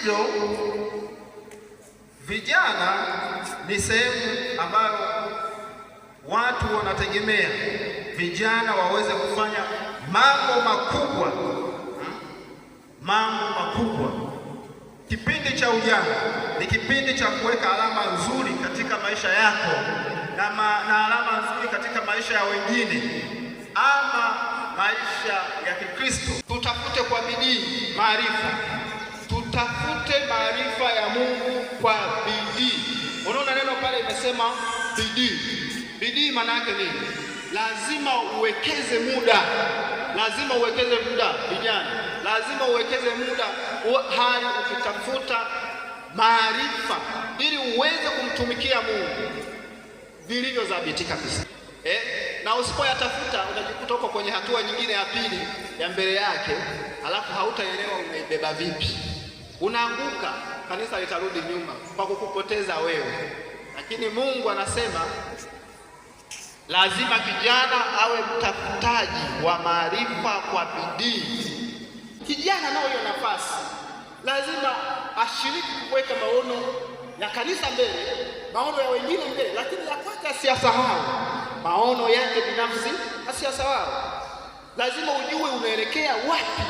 Hivyo vijana ni sehemu ambayo watu wanategemea vijana waweze kufanya mambo makubwa, mambo makubwa. Kipindi cha ujana ni kipindi cha kuweka alama nzuri katika maisha yako na alama nzuri katika maisha ya wengine ama maisha ya Kikristo. Tutafute kwa bidii maarifa, tutafute maarifa ya Mungu kwa bidii. Unaona neno pale imesema bidii. Bidii maana yake nini? Lazima uwekeze muda, lazima uwekeze muda vijana, lazima uwekeze muda hali ukitafuta maarifa ili uweze kumtumikia Mungu vilivyothibitika kabisa. Na usipoyatafuta unajikuta uko kwenye hatua nyingine ya pili ya mbele yake, alafu hautaelewa umeibeba vipi. Unaanguka, kanisa litarudi nyuma kwa kukupoteza wewe. Lakini Mungu anasema lazima kijana awe mtafutaji wa maarifa kwa bidii. Kijana nao hiyo nafasi lazima ashiriki kuweka maono ya kanisa mbele, maono ya wengine mbele, lakini ya kwake asiyasahau. Maono yake binafsi asiyasahau. Lazima ujue unaelekea wapi.